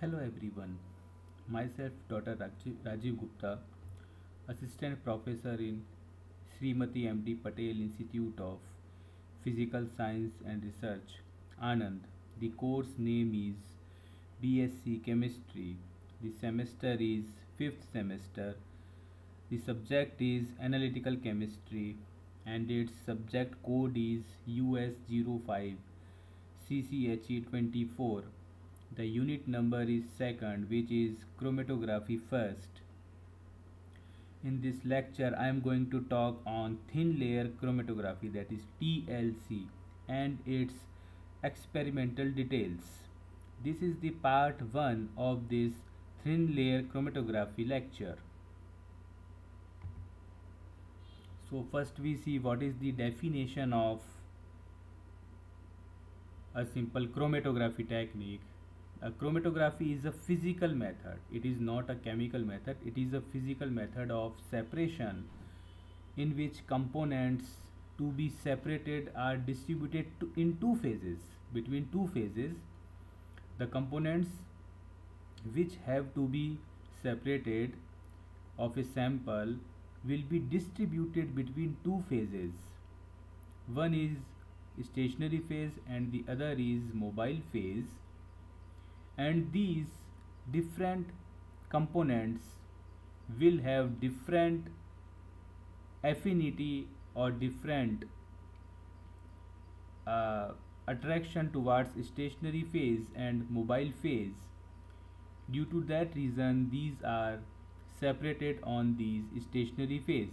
Hello everyone, myself Dr. Rajiv Gupta, Assistant Professor in Srimati M.D. Patel Institute of Physical Science and Research, Anand. The course name is BSc Chemistry. The semester is 5th semester. The subject is Analytical Chemistry and its subject code is US05 CCHE24. The unit number is second, which is chromatography first. In this lecture, I am going to talk on thin layer chromatography, that is TLC, and its experimental details. This is the part 1 of this thin layer chromatography lecture. So first we see what is the definition of a simple chromatography technique. A chromatography is a physical method. It is not a chemical method. It is a physical method of separation in which components to be separated are distributed in two phases. Between two phases, the components which have to be separated of a sample will be distributed between two phases. One is stationary phase and the other is mobile phase, and these different components will have different affinity or different attraction towards stationary phase and mobile phase. Due to that reason, these are separated on these stationary phase.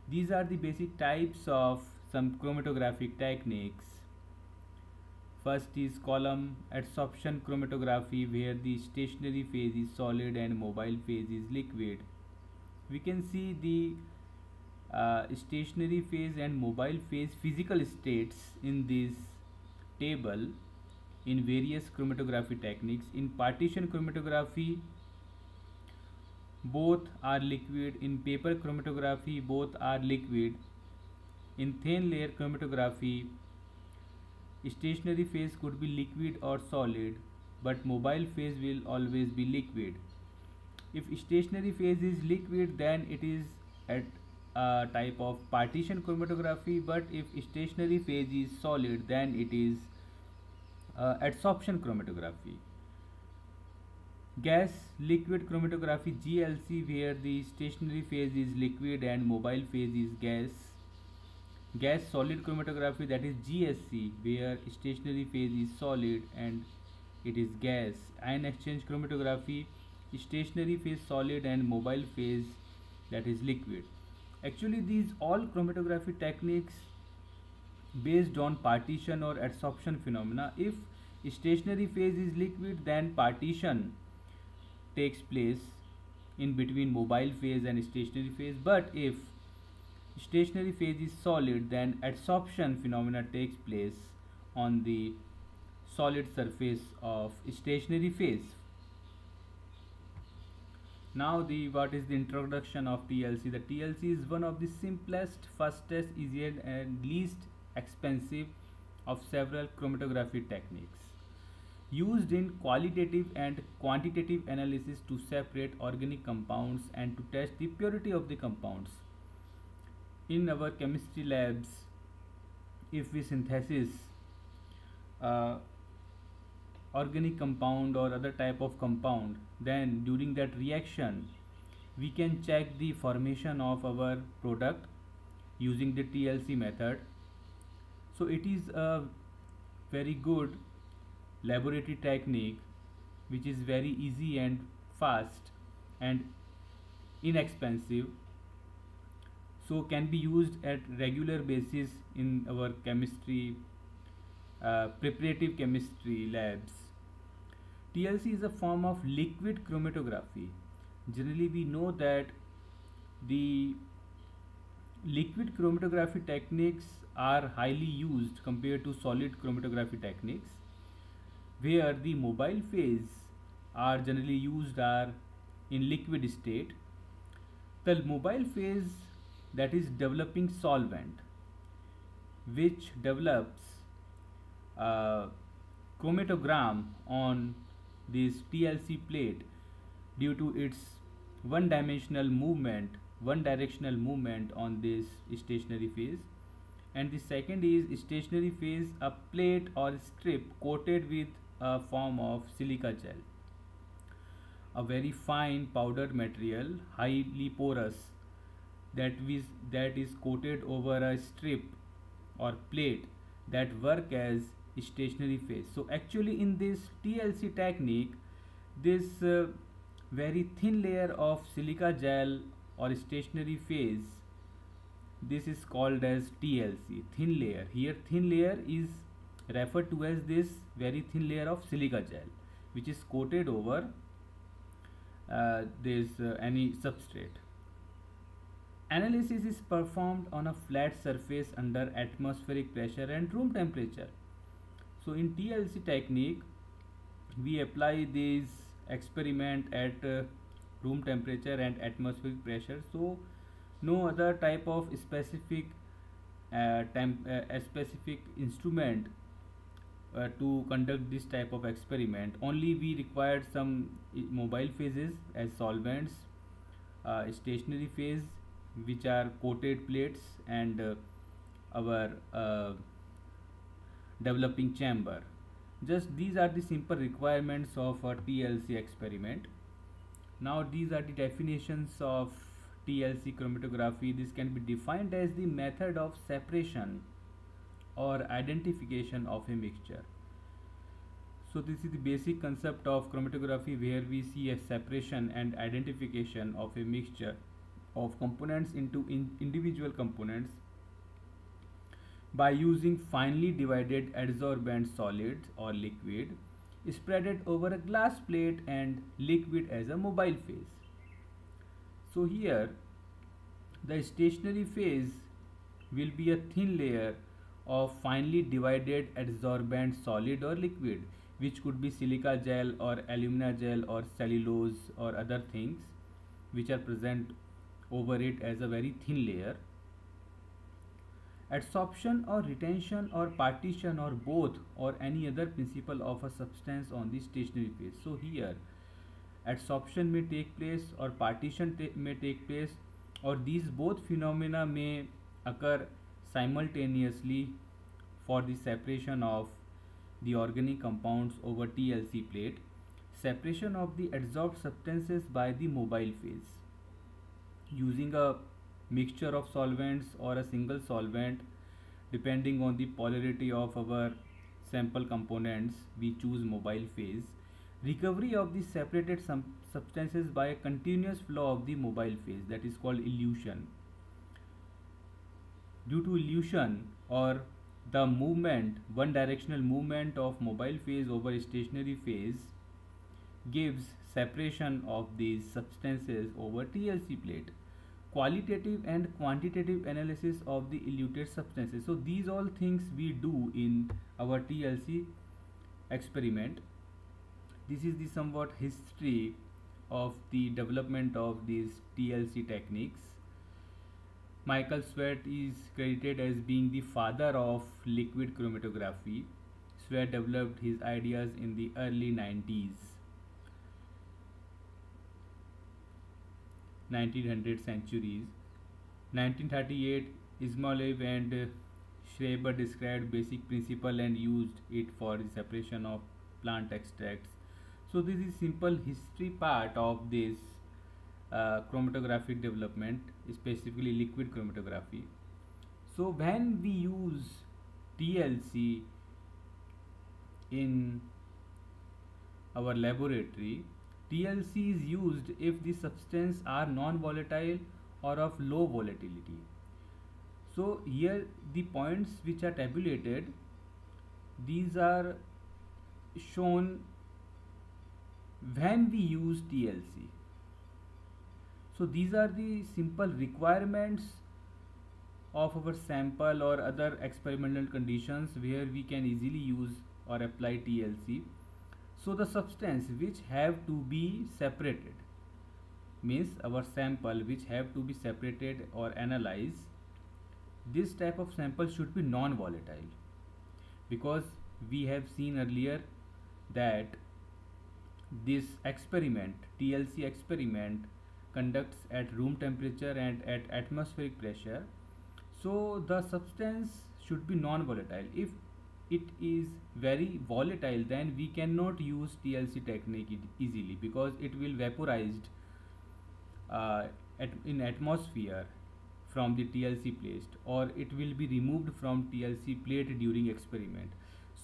These are the basic types of some chromatographic techniques. First is column adsorption chromatography, where the stationary phase is solid and mobile phase is liquid. We can see the stationary phase and mobile phase physical states in this table in various chromatography techniques. In partition chromatography, both are liquid. In paper chromatography, both are liquid. In thin layer chromatography, stationary phase could be liquid or solid, but mobile phase will always be liquid. If stationary phase is liquid, then it is at a type of partition chromatography, but if stationary phase is solid, then it is adsorption chromatography. Gas liquid chromatography GLC, where the stationary phase is liquid and mobile phase is gas. Gas solid chromatography, that is GSC, where stationary phase is solid and it is gas. Ion exchange chromatography, stationary phase solid and mobile phase, that is liquid. Actually, these all chromatography techniques based on partition or adsorption phenomena. If stationary phase is liquid, then partition takes place in between mobile phase and stationary phase, but if stationary phase is solid, then adsorption phenomena takes place on the solid surface of stationary phase. Now what is the introduction of TLC? The TLC is one of the simplest, fastest, easiest and least expensive of several chromatography techniques used in qualitative and quantitative analysis to separate organic compounds and to test the purity of the compounds. In our chemistry labs, if we synthesis uh, organic compound or other type of compound, then during that reaction we can check the formation of our product using the TLC method. So it is a very good laboratory technique which is very easy and fast and inexpensive, so can be used at regular basis in our chemistry preparative chemistry labs. TLC is a form of liquid chromatography. Generally we know that the liquid chromatography techniques are highly used compared to solid chromatography techniques, where the mobile phase are generally used are in liquid state. The mobile phase, that is developing solvent, which develops chromatogram on this TLC plate due to its one directional movement on this stationary phase. And the second is stationary phase, a plate or strip coated with a form of silica gel, a very fine powdered material, highly porous, that is coated over a strip or plate that work as stationary phase. So actually in this TLC technique, this very thin layer of silica gel or stationary phase, this is called as TLC, thin layer. Here thin layer is referred to as this very thin layer of silica gel which is coated over this any substrate. Analysis is performed on a flat surface under atmospheric pressure and room temperature. So in TLC technique, we apply this experiment at room temperature and atmospheric pressure. So no other type of specific a specific instrument to conduct this type of experiment. Only we required some mobile phases as solvents, stationary phase which are coated plates, and our developing chamber. Just these are the simple requirements of a TLC experiment. Now these are the definitions of TLC chromatography. This can be defined as the method of separation or identification of a mixture. So this is the basic concept of chromatography, where we see a separation and identification of a mixture of components into individual components by using finely divided adsorbent solids or liquid spreaded over a glass plate and liquid as a mobile phase. So here the stationary phase will be a thin layer of finely divided adsorbent solid or liquid, which could be silica gel or alumina gel or cellulose or other things which are present over it as a very thin layer. Adsorption or retention or partition or both or any other principle of a substance on the stationary phase. So here adsorption may take place or partition may take place, or these both phenomena may occur simultaneously for the separation of the organic compounds over TLC plate. Separation of the adsorbed substances by the mobile phase using a mixture of solvents or a single solvent, depending on the polarity of our sample components, we choose mobile phase. Recovery of the separated substances by a continuous flow of the mobile phase, that is called elution. Due to elution or the movement, one directional movement of mobile phase over stationary phase gives separation of these substances over TLC plate. Qualitative and quantitative analysis of the eluted substances. So these all things we do in our TLC experiment. This is the somewhat history of the development of these TLC techniques. Michael Sweat is credited as being the father of liquid chromatography. Sweat developed his ideas in the early 1900 centuries. 1938, Ismailov and Schreiber described basic principle and used it for the separation of plant extracts. So this is simple history part of this chromatographic development, specifically liquid chromatography. So when we use TLC in our laboratory, TLC is used if the substance are non-volatile or of low volatility. So here the points which are tabulated, these are shown when we use TLC. So these are the simple requirements of our sample or other experimental conditions where we can easily use or apply TLC. So the substance which have to be separated, means our sample which have to be separated or analyzed, this type of sample should be non-volatile, because we have seen earlier that This experiment, TLC experiment, conducts at room temperature and at atmospheric pressure. So the substance should be non-volatile. If it is very volatile, then we cannot use TLC technique easily, because it will vaporized uh, in atmosphere from the TLC plate, or it will be removed from TLC plate during experiment.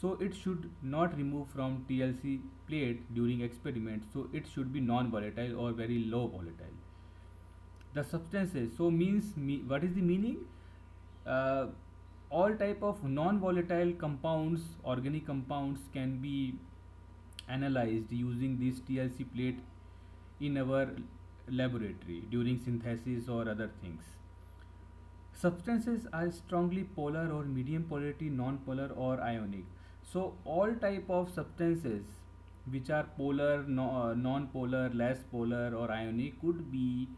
So it should not remove from TLC plate during experiment, so it should be non-volatile or very low volatile. The substances, so means what is the meaning? uh, all type of non-volatile compounds, organic compounds, can be analyzed using this TLC plate in our laboratory during synthesis or other things. Substances are strongly polar or medium polarity, non-polar or ionic. So all type of substances which are polar, non-polar, less polar or ionic could be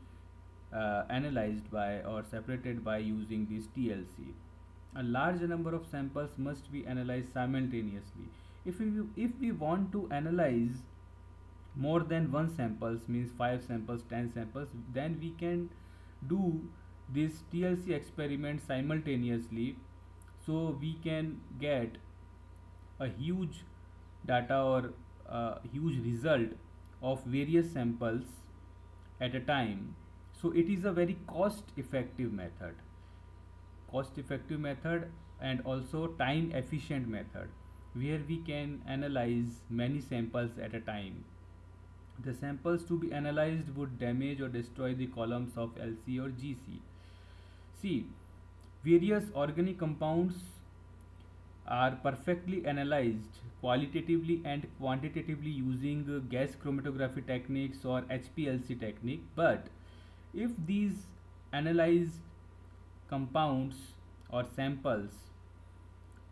analyzed by or separated by using this TLC. A large number of samples must be analyzed simultaneously. If we want to analyze more than one samples, means 5 samples, 10 samples, then we can do this TLC experiment simultaneously, so we can get a huge data or a huge result of various samples at a time. So it is a very cost effective method and also time efficient method, where we can analyze many samples at a time. The samples to be analyzed would damage or destroy the columns of LC or GC. See, various organic compounds are perfectly analyzed qualitatively and quantitatively using gas chromatography techniques or HPLC technique. But if these analyzed compounds or samples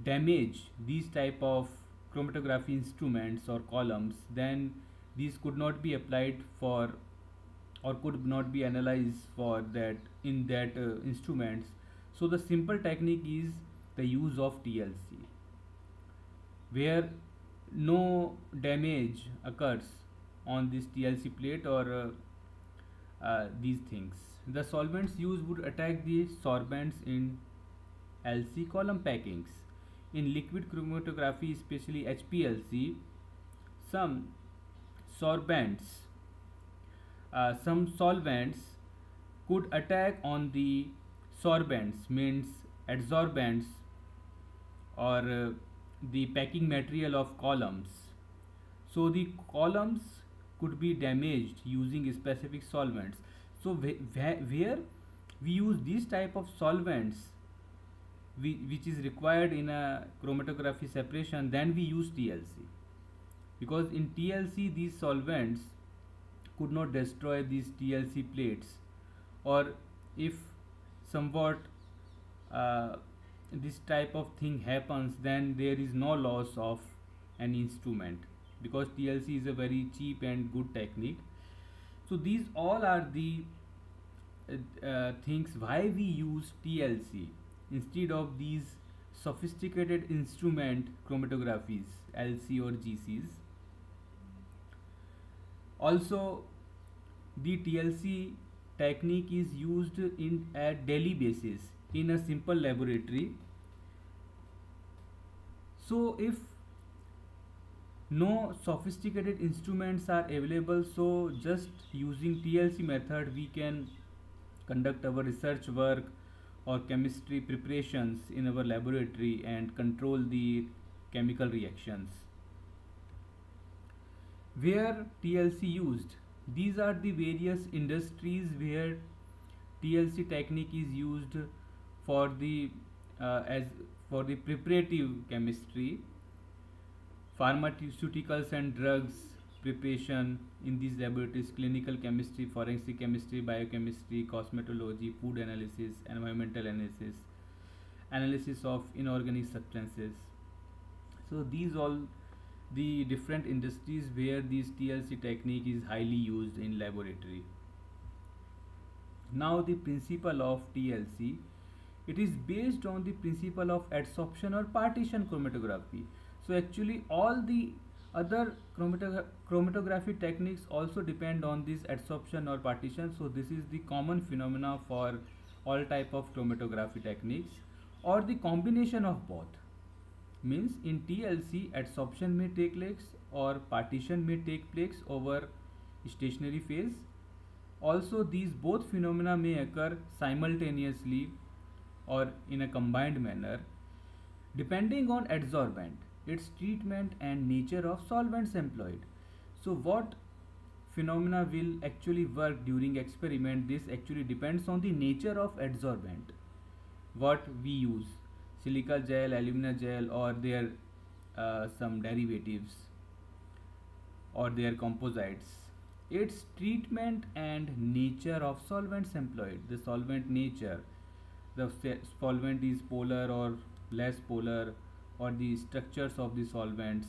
damage these type of chromatography instruments or columns, then these could not be applied for or could not be analyzed for that in that instruments. So the simple technique is the use of TLC, where no damage occurs on this TLC plate or these things. The solvents used would attack the sorbents in LC column packings. In liquid chromatography, especially HPLC, some sorbents, some solvents could attack on the sorbents, means adsorbents, or the packing material of columns. So the columns could be damaged using specific solvents. So where we use these type of solvents, which is required in a chromatography separation, then we use TLC, because in TLC these solvents could not destroy these TLC plates, or if somewhat this type of thing happens, then there is no loss of an instrument, because TLC is a very cheap and good technique. So these all are the things why we use TLC instead of these sophisticated instrument chromatographies, LC or GCs. Also, the TLC technique is used in at daily basis in a simple laboratory. So if no sophisticated instruments are available, so just using TLC method we can conduct our research work or chemistry preparations in our laboratory and control the chemical reactions. Where TLC used? These are the various industries where TLC technique is used for the as for the preparative chemistry, pharmaceuticals and drugs preparation in these laboratories, clinical chemistry, forensic chemistry, biochemistry, cosmetology, food analysis, environmental analysis, analysis of inorganic substances. So these all the different industries where this TLC technique is highly used in laboratory. Now the principle of TLC, it is based on the principle of adsorption or partition chromatography. So actually all the Other chromatography techniques also depend on this adsorption or partition. So this is the common phenomena for all type of chromatography techniques, or the combination of both. Means in TLC adsorption may take place or partition may take place over stationary phase. Also these both phenomena may occur simultaneously or in a combined manner depending on adsorbent, its treatment and nature of solvents employed. So what phenomena will actually work during experiment, this actually depends on the nature of adsorbent what we use, silica gel, alumina gel, or their some derivatives or their composites, its treatment and nature of solvents employed, the solvent nature, the solvent is polar or less polar, or the structures of the solvents.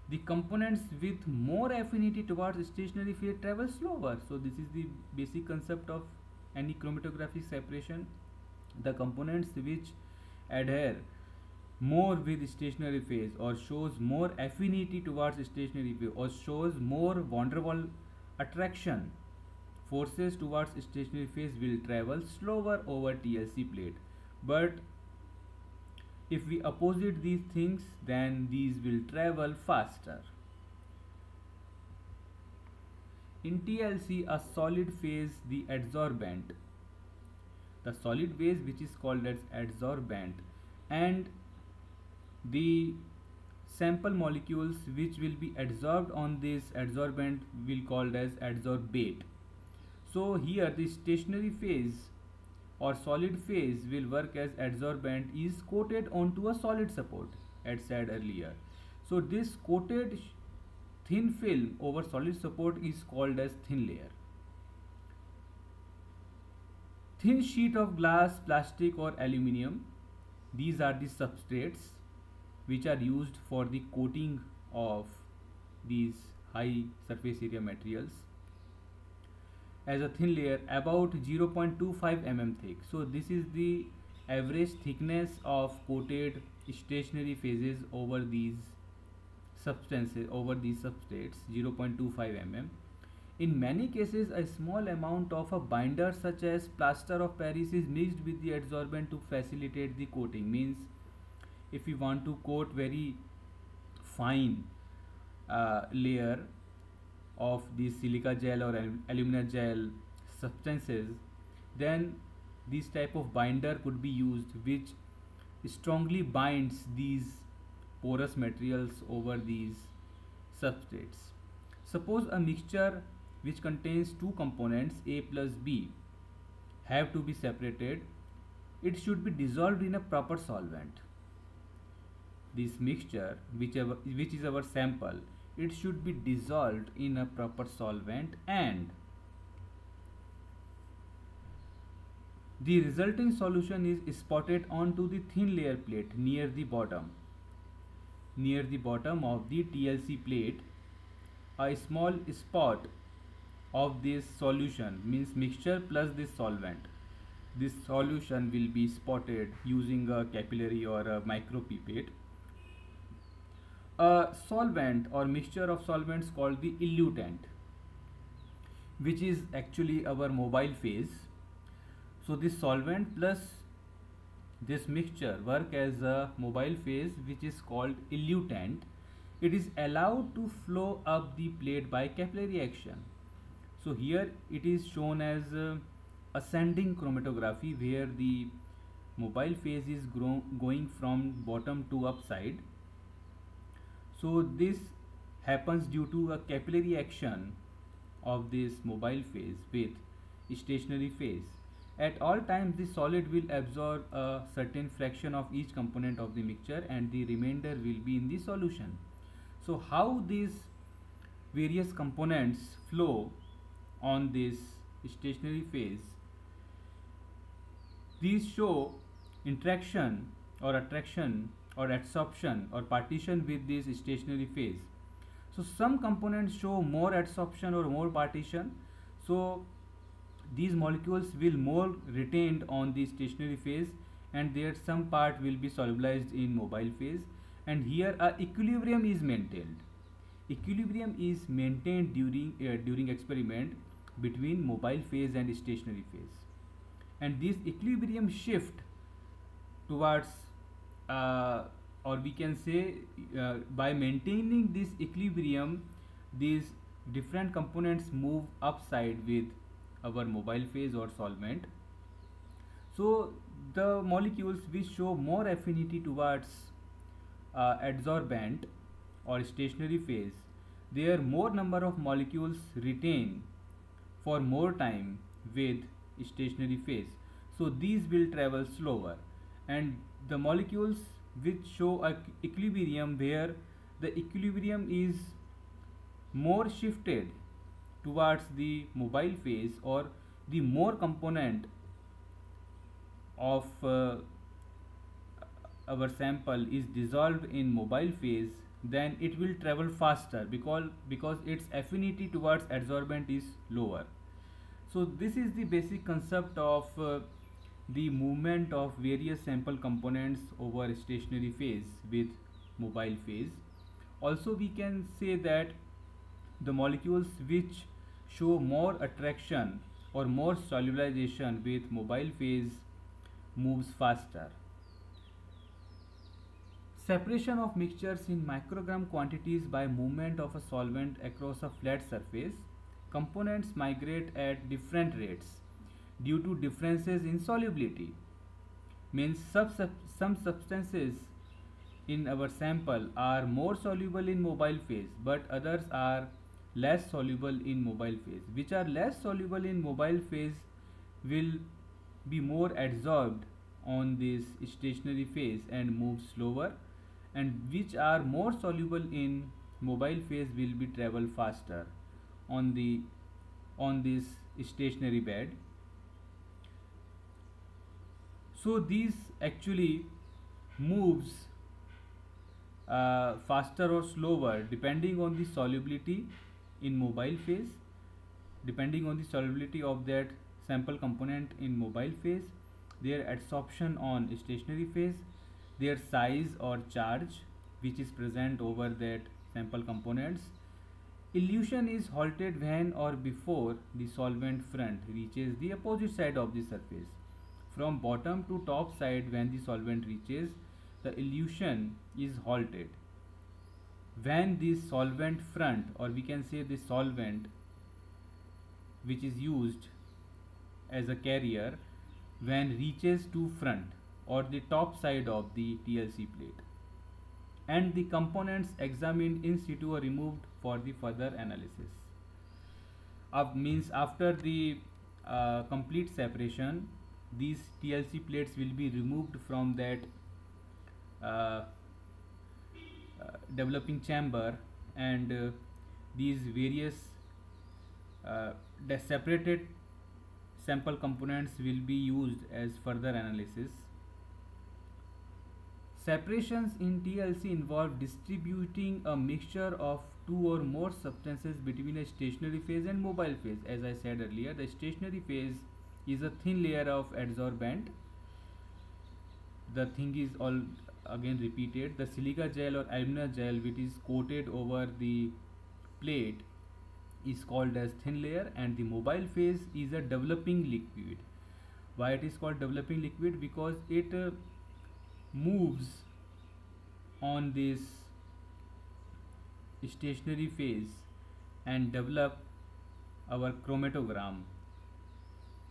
The components with more affinity towards stationary phase travel slower. So this is the basic concept of any chromatographic separation. The components which adhere more with stationary phase or shows more affinity towards stationary phase or shows more van der Waals attraction forces towards stationary phase will travel slower over TLC plate. But if we opposite these things, then these will travel faster. In TLC, a solid phase, the adsorbent, the solid phase which is called as adsorbent, and the sample molecules which will be adsorbed on this adsorbent will called as adsorbate. So here the stationary phase or solid phase will work as adsorbent is coated onto a solid support as said earlier. So this coated thin film over solid support is called as thin layer. Thin sheet of glass, plastic or aluminium, these are the substrates which are used for the coating of these high surface area materials as a thin layer about 0.25 mm thick. So this is the average thickness of coated stationary phases over these substances, over these substrates, 0.25 mm. In many cases a small amount of a binder such as plaster of Paris is mixed with the adsorbent to facilitate the coating. Means if we want to coat very fine layer of the silica gel or alumina gel substances, then this type of binder could be used which strongly binds these porous materials over these substrates. Suppose a mixture which contains two components A plus B have to be separated, it should be dissolved in a proper solvent. This mixture which is our sample, it should be dissolved in a proper solvent and the resulting solution is spotted onto the thin layer plate near the bottom. Near the bottom of the TLC plate, a small spot of this solution means mixture plus this solvent. This solution will be spotted using a capillary or a micropipette. A solvent or mixture of solvents called the elutant, which is actually our mobile phase. So this solvent plus this mixture work as a mobile phase which is called elutant. It is allowed to flow up the plate by capillary action. So here it is shown as ascending chromatography where the mobile phase is going from bottom to upside. So this happens due to a capillary action of this mobile phase with stationary phase. At all times the solid will absorb a certain fraction of each component of the mixture and the remainder will be in the solution. So how these various components flow on this stationary phase, these show interaction or attraction or adsorption or partition with this stationary phase. So some components show more adsorption or more partition. So these molecules will more retained on the stationary phase and their some part will be solubilized in mobile phase, and here a equilibrium is maintained. Equilibrium is maintained during experiment between mobile phase and stationary phase, and this equilibrium shift towards uh, or we can say by maintaining this equilibrium, these different components move upside with our mobile phase or solvent. So the molecules which show more affinity towards adsorbent or stationary phase, their more number of molecules retain for more time with stationary phase. So these will travel slower, and the molecules which show a equilibrium, where the equilibrium is more shifted towards the mobile phase, or the more component of our sample is dissolved in mobile phase, then it will travel faster because its affinity towards adsorbent is lower. So this is the basic concept of the movement of various sample components over stationary phase with mobile phase. Also we can say that the molecules which show more attraction or more solubilization with mobile phase moves faster. Separation of mixtures in microgram quantities by movement of a solvent across a flat surface. Components migrate at different rates due to differences in solubility. Means some substances in our sample are more soluble in mobile phase, but others are less soluble in mobile phase. Which are less soluble in mobile phase will be more adsorbed on this stationary phase and move slower, and which are more soluble in mobile phase will be travel faster on this stationary bed. So these actually moves faster or slower depending on the solubility in mobile phase, depending on the solubility of that sample component in mobile phase, their adsorption on stationary phase, their size or charge which is present over that sample components. Elution is halted when or before the solvent front reaches the opposite side of the surface. From bottom to top side, when the solvent reaches, the elution is halted. When the solvent front, or we can say the solvent which is used as a carrier, when reaches to front or the top side of the TLC plate, and the components examined in situ are removed for the further analysis. Means after the complete separation, these TLC plates will be removed from that uh, developing chamber, and these various the separated sample components will be used as further analysis. Separations in TLC involve distributing a mixture of two or more substances between a stationary phase and mobile phase. As I said earlier, the stationary phase is a thin layer of adsorbent. The thing is all again repeated. The silica gel or alumina gel which is coated over the plate is called as thin layer, and the mobile phase is a developing liquid. Why it is called developing liquid? Because it moves on this stationary phase and develop our chromatogram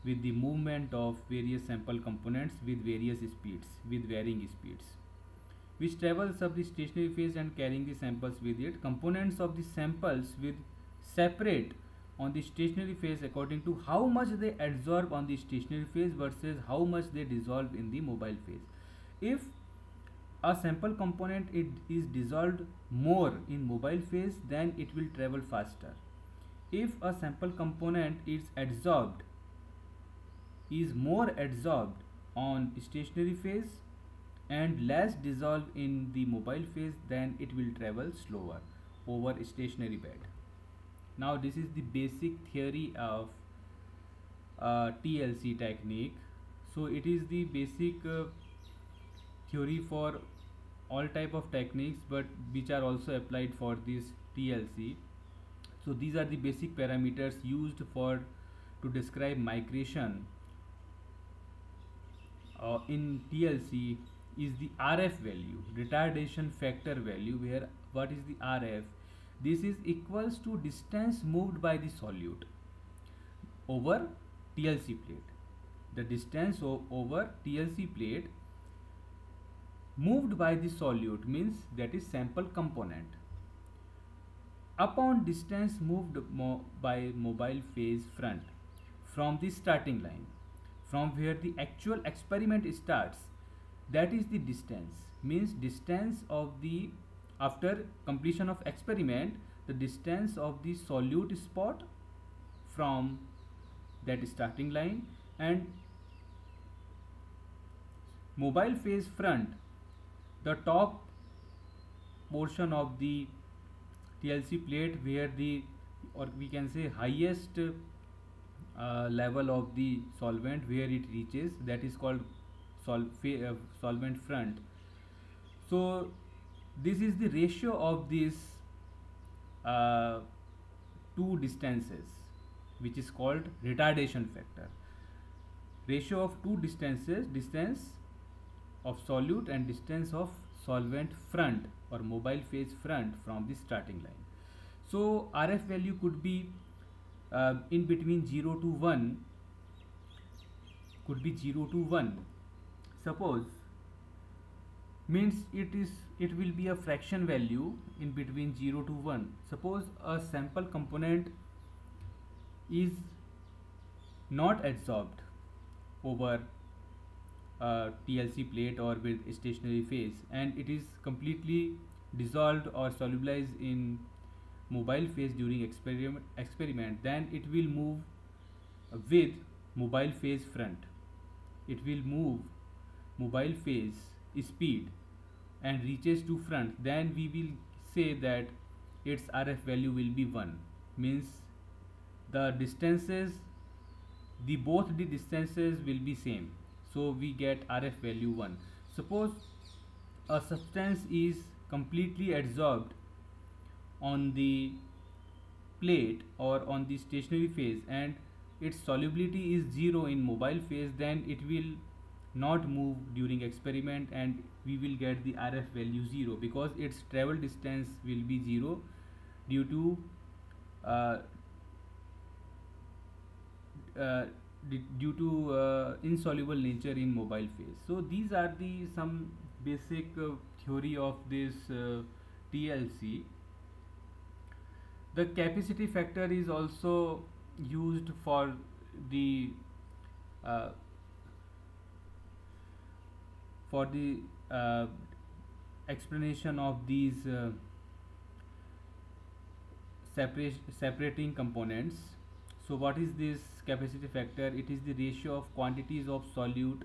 with the movement of various sample components with various speeds, with varying speeds, which travels up the stationary phase and carrying the samples with it. Components of the samples will separate on the stationary phase according to how much they adsorb on the stationary phase versus how much they dissolve in the mobile phase. If a sample component is dissolved more in mobile phase, then it will travel faster. If a sample component is more adsorbed on stationary phase and less dissolved in the mobile phase, then it will travel slower over stationary bed. Now this is the basic theory of TLC technique. So it is the basic theory for all type of techniques, but which are also applied for this TLC. So these are the basic parameters used for to describe migration in TLC is the RF value, retardation factor value, where what is the RF? This is equals to distance moved by the solute over TLC plate. The distance over TLC plate moved by the solute means that is sample component upon distance moved by mobile phase front from the starting line, from where the actual experiment starts, that is the distance, means distance of the after completion of experiment, the distance of the solute spot from that starting line, and mobile phase front, the top portion of the TLC plate where the, or we can say highest level of the solvent where it reaches, that is called solvent front. So this is the ratio of these uh, two distances, which is called retardation factor. Ratio of two distances, distance of solute and distance of solvent front or mobile phase front from the starting line. So RF value could be in between 0 to 1, could be 0 to 1. Suppose means it will be a fraction value in between 0 to 1. Suppose a sample component is not adsorbed over TLC plate or with stationary phase, and it is completely dissolved or solubilized in mobile phase during experiment, then it will move with mobile phase front. It will move mobile phase speed and reaches to front, then we will say that its RF value will be 1, means the distances, both the distances will be same, so we get RF value 1. Suppose a substance is completely adsorbed on the plate or on the stationary phase and its solubility is 0 in mobile phase, then it will not move during experiment and we will get the RF value 0 because its travel distance will be 0 due to insoluble nature in mobile phase. So these are the some basic theory of this TLC. The capacity factor is also used for the uh, explanation of these separating components. So what is this capacity factor? It is the ratio of quantities of solute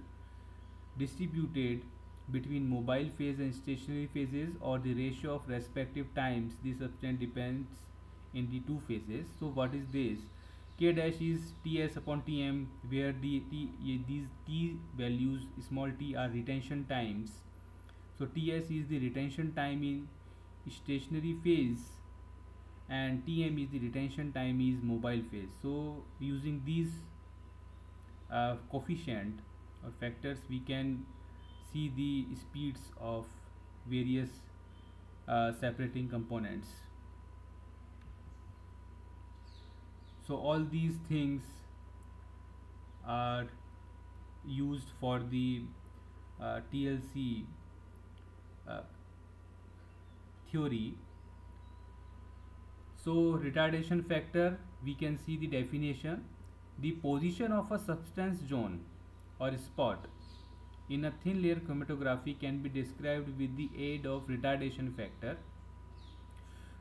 distributed between mobile phase and stationary phases, or the ratio of respective times the substance depends in the two phases. So what is this? K dash is Ts upon Tm, where these T values small t are retention times. So Ts is the retention time in stationary phase and Tm is the retention time is mobile phase. So using these coefficient or factors, we can see the speeds of various separating components. So all these things are used for the TLC theory. So retardation factor, we can see the definition. The position of a substance zone or spot in a thin layer chromatography can be described with the aid of retardation factor.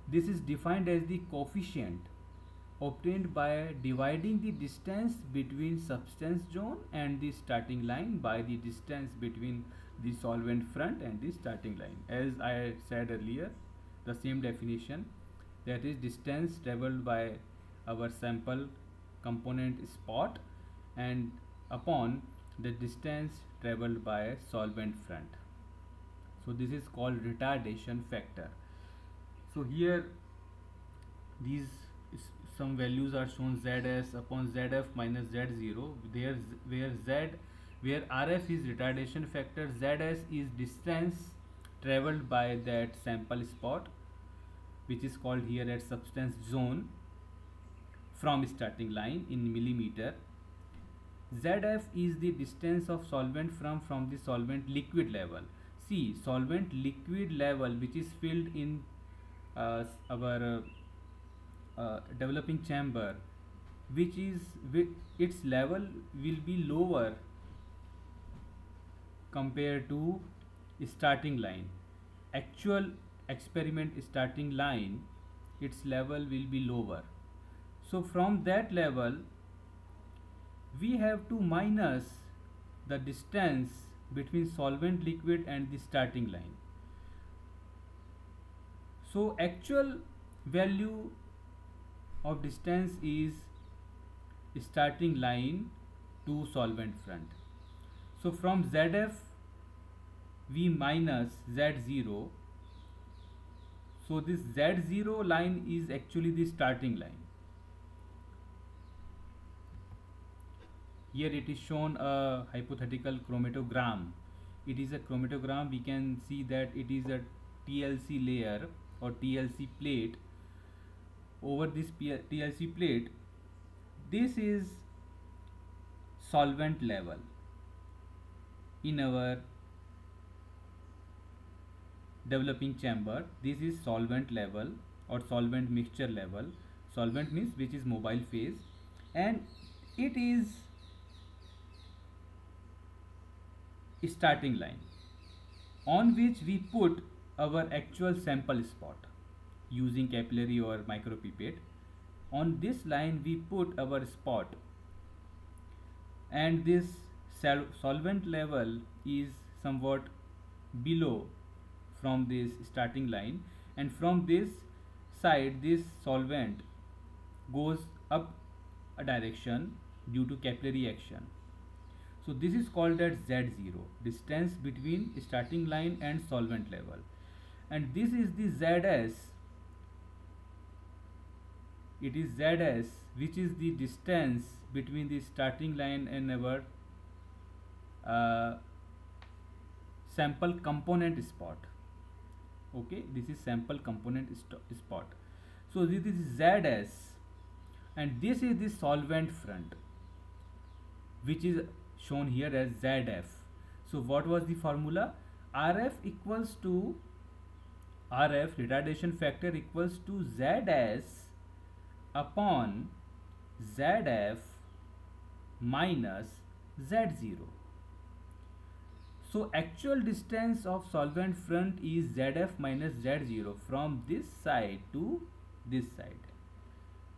This is defined as the coefficient obtained by dividing the distance between substance zone and the starting line by the distance between the solvent front and the starting line. As I said earlier, the same definition, that is distance traveled by our sample component spot and upon the distance traveled by solvent front. So this is called retardation factor. So here these some values are shown zs upon zf minus z0, there where z where rf is retardation factor, zs is distance traveled by that sample spot, which is called here as substance zone from starting line in millimeter. Zf is the distance of solvent from the solvent liquid level. See, solvent liquid level which is filled in our developing chamber, which is its level will be lower compared to starting line. Actual experiment starting line, its level will be lower. So from that level we have to minus the distance between solvent liquid and the starting line. So actual value of distance is starting line to solvent front. So from ZF we minus Z0. So this Z0 line is actually the starting line. Here it is shown a hypothetical chromatogram. It is a chromatogram. We can see that it is a TLC layer or TLC plate. Over this TLC plate, this is solvent level in our developing chamber. This is solvent level or solvent mixture level. Solvent means which is mobile phase, and it is starting line on which we put our actual sample spot using capillary or micropipette. On this line we put our spot, and this solvent level is somewhat below from this starting line, and from this side this solvent goes up a direction due to capillary action. So this is called as Z0, distance between starting line and solvent level, and this is the Zs. It is Zs, which is the distance between the starting line and our sample component spot. Okay, this is sample component spot. So this is Zs, and this is the solvent front, which is shown here as ZF. So what was the formula? RF equals to RF, retardation factor, equals to Zs upon ZF minus Z0. So actual distance of solvent front is ZF minus Z0 from this side to this side,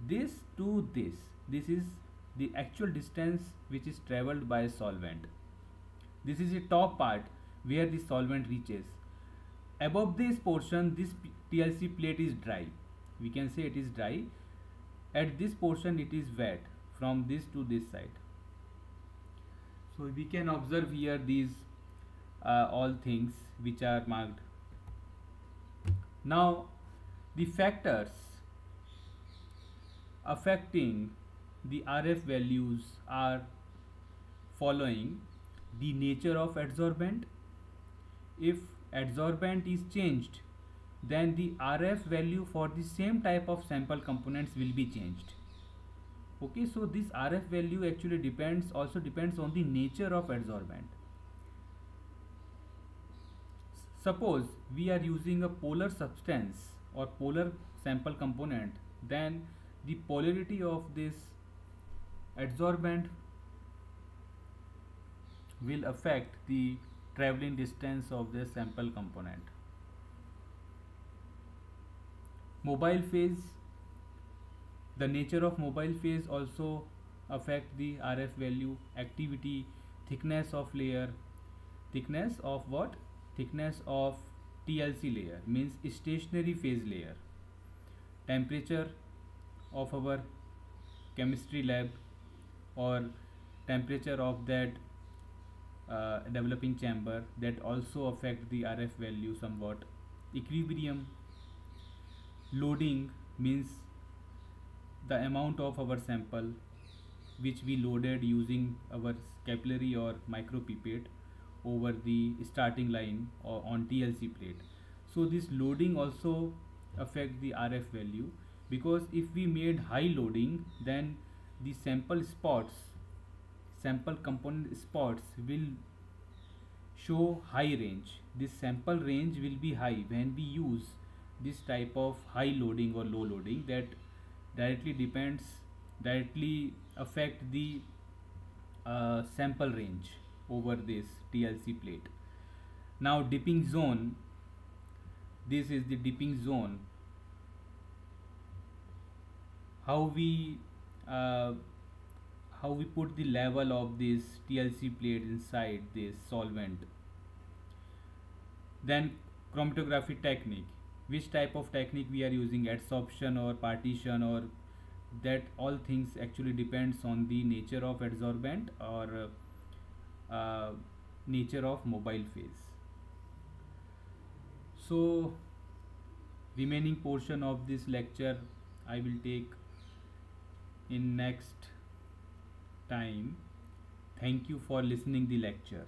this to this. This is the actual distance which is travelled by solvent. This is the top part where the solvent reaches. Above this portion, this TLC plate is dry. We can say it is dry. At this portion it is wet from this to this side. So we can observe here these all things which are marked. Now the factors affecting the RF values are following: the nature of adsorbent. If adsorbent is changed, then the RF value for the same type of sample components will be changed. Okay, so this RF value actually also depends on the nature of adsorbent. Suppose we are using a polar substance or polar sample component, then the polarity of this adsorbent will affect the traveling distance of the sample component. Mobile phase, the nature of mobile phase also affect the RF value. Activity, thickness of layer, thickness of what? Thickness of TLC layer means stationary phase layer. Temperature of our chemistry lab or temperature of that developing chamber, that also affect the RF value somewhat. Equilibrium, loading means the amount of our sample which we loaded using our capillary or micropipette over the starting line or on TLC plate. So this loading also affect the RF value, because if we made high loading, then the sample component spots will show high range. This sample range will be high when we use this type of high loading or low loading, that directly affect the sample range over this TLC plate. Now dipping zone, this is the dipping zone. How we uh, how we put the level of this TLC plate inside this solvent. Then chromatography technique, which type of technique we are using, adsorption or partition, or that all things actually depends on the nature of adsorbent or nature of mobile phase. So remaining portion of this lecture I will take in next time. Thank you for listening the lecture.